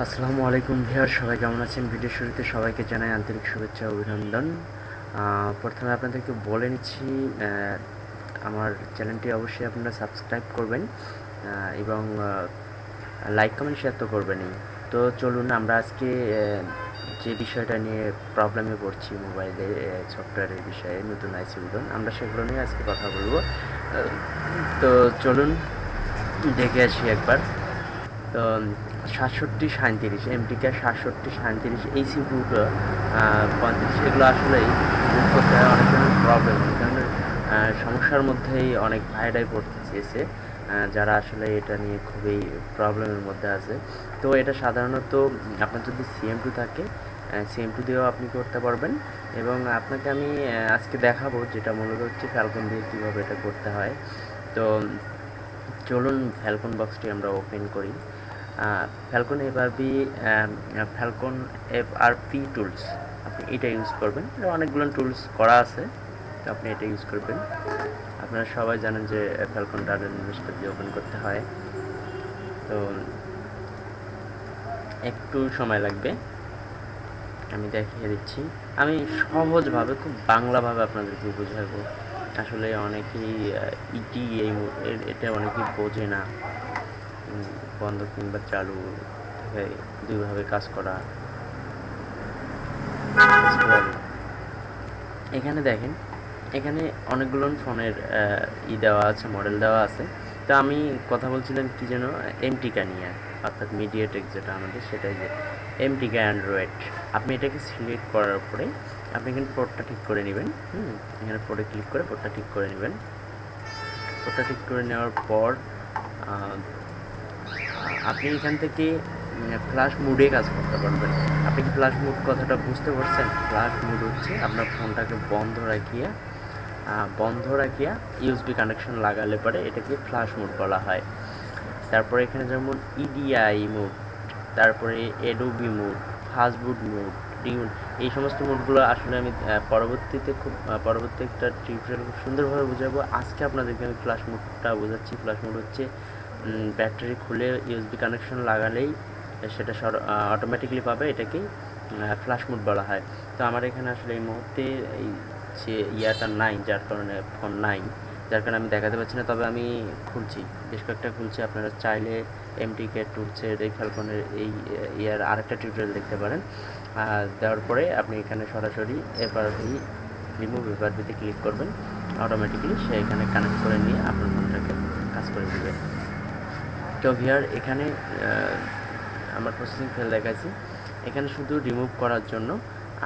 আসসালামু আলাইকুম ভিউয়ার, সবাই কেমন আছেন? ভিডিও শুরুতে সবাইকে জানাই আন্তরিক শুভেচ্ছা ও অভিনন্দন। প্রথমে আপনাদেরকে বলে নিচ্ছি, আমার চ্যানেলটি অবশ্যই আপনারা সাবস্ক্রাইব করবেন এবং লাইক কমেন্ট শেয়ার তো করবেনই। তো চলুন আমরা আজকে যে বিষয়টা নিয়ে প্রবলেমে পড়ছি মোবাইলে সফটওয়্যারের বিষয়ে, নতুন আইসিগুলো, আমরা সেগুলো নিয়ে আজকে কথা বলবো। তো চলুন দেখে আসি একবার। তো 6737 এমটিকে 6737 এই সিপিইউটা 35 এগুলো আসলেই বুট করতে হয় অনেক ধরনের প্রবলেম, অনেক ধরনের সমস্যার মধ্যেই অনেক ভাইরাই পড়তে চেয়েছে, যারা আসলে এটা নিয়ে খুবই প্রবলেমের মধ্যে আছে। তো এটা সাধারণত আপনার যদি সিএম2 থাকে, সিএম2 দিয়েও আপনি করতে পারবেন, এবং আপনাকে আমি আজকে দেখাবো যেটা মূলত হচ্ছে ফ্যালকন দিয়ে কীভাবে এটা করতে হয়। তো চলুন ফ্যালকন বক্সটি আমরা ওপেন করি। ফ্যালকন FRP টুলস, আপনি এটা ইউজ করবেন। এটা অনেকগুলো টুলস করা আছে, তো আপনি এটা ইউজ করবেন। আপনারা সবাই জানেন যে ফ্যালকন ডাটা ইনভেস্টর দিয়ে ওপেন করতে হয়, তো একটু সময় লাগবে, আমি দেখিয়ে দিচ্ছি। আমি সহজভাবে, খুব বাংলাভাবে আপনাদেরকে বোঝাবো। আসলে অনেকেই এটা অনেকেই বোঝে না। বন্ধ কিংবা চালু থেকে দুইভাবে কাজ করা। এখানে দেখেন, এখানে অনেকগুলো ফোনের দেওয়া আছে, মডেল দেওয়া আছে। তো আমি কথা বলছিলাম কি যেন, এমটিকা নিয়ে, অর্থাৎ মিডিয়াটেক যেটা আমাদের, সেটাই যে এমটিকা অ্যান্ড্রয়েড। আপনি এটাকে সিলেক্ট করার পরে আপনি এখানে পোর্টটা ঠিক করে নেবেন। এখানে পোর্টে ক্লিক করে পোর্টটা ঠিক করে নেবেন। পোর্টটা ঠিক করে নেওয়ার পর আপনি এখান থেকে ফ্ল্যাশ মুডে কাজ করতে পারবেন। আপনি কি ফ্ল্যাশ মুড কথাটা বুঝতে পারছেন? ফ্ল্যাশ মুড হচ্ছে আপনার ফোনটাকে বন্ধ রাখিয়া ইউএসবি কানেকশন লাগালে পরে এটাকে ফ্ল্যাশ মুড বলা হয়। তারপরে এখানে যেমন ইডিআই মুড, তারপরে এডোবি মুড, ফাস্টবুট মুড, ডিউন, এই সমস্ত মুডগুলো আসলে আমি পরবর্তী একটা টিউটোরিয়াল খুব সুন্দরভাবে বোঝাবো। আজকে আপনাদেরকে আমি ফ্ল্যাশ মুডটা বোঝাচ্ছি। ফ্ল্যাশ মুড হচ্ছে ব্যাটারি খুলে ইউএসবি কানেকশন লাগালেই সেটা অটোমেটিক্যালি পাবে, এটাকেই ফ্ল্যাশ মুড বলা হয়। তো আমার এখানে আসলে এই মুহূর্তে এই যে ইয়াটা নাই, যার কারণে ফোন নাই, যার কারণে আমি দেখাতে পারছি না। তবে আমি খুলছি, বেশ কয়েকটা খুলছি। আপনারা চাইলে এমটিকে টুলসের এই ফ্যালকনের এই ইয়ার আরেকটা টিউটোরিয়াল দেখতে পারেন। দেওয়ার পরে আপনি এখানে সরাসরি রিমুভ এফআরপিতে ক্লিক করবেন, অটোমেটিক্যালি সে এখানে কানেক্ট করে নিয়ে আপনার ফোনটাকে কাজ করে দেবে। তো ভিউয়ার, এখানে আমার প্রসেসিং ফেল দেখাচ্ছি, এখানে শুধু রিমুভ করার জন্য।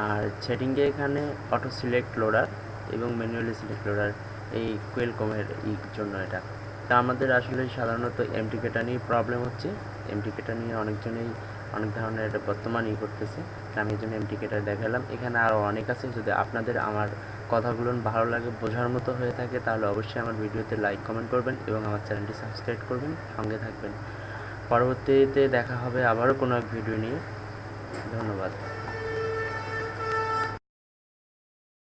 আর সেটিংয়ে এখানে অটো সিলেক্ট লোডার এবং ম্যানুয়ালি সিলেক্ট লোডার, এই কোয়েলকমের জন্য এটা। তা আমাদের আসলে সাধারণত এমটিকেটা নিয়ে প্রবলেম হচ্ছে। এমটিকেটা নিয়ে অনেকজনেই অনেক ধরনের বর্তমানই করতেছে, তা আমি এই জন্য এমটিকেটা দেখালাম। এখানে আরও অনেক আছে। যদি আপনাদের আমার কথাগুলো ভালো লাগে, বোঝার মতো হয়ে থাকে, তাহলে অবশ্যই আমার ভিডিওতে লাইক কমেন্ট করবেন এবং আমার চ্যানেলটি সাবস্ক্রাইব করবেন, সঙ্গে থাকবেন। পরবর্তীতে দেখা হবে আবারও কোনো এক ভিডিও নিয়ে। ধন্যবাদ।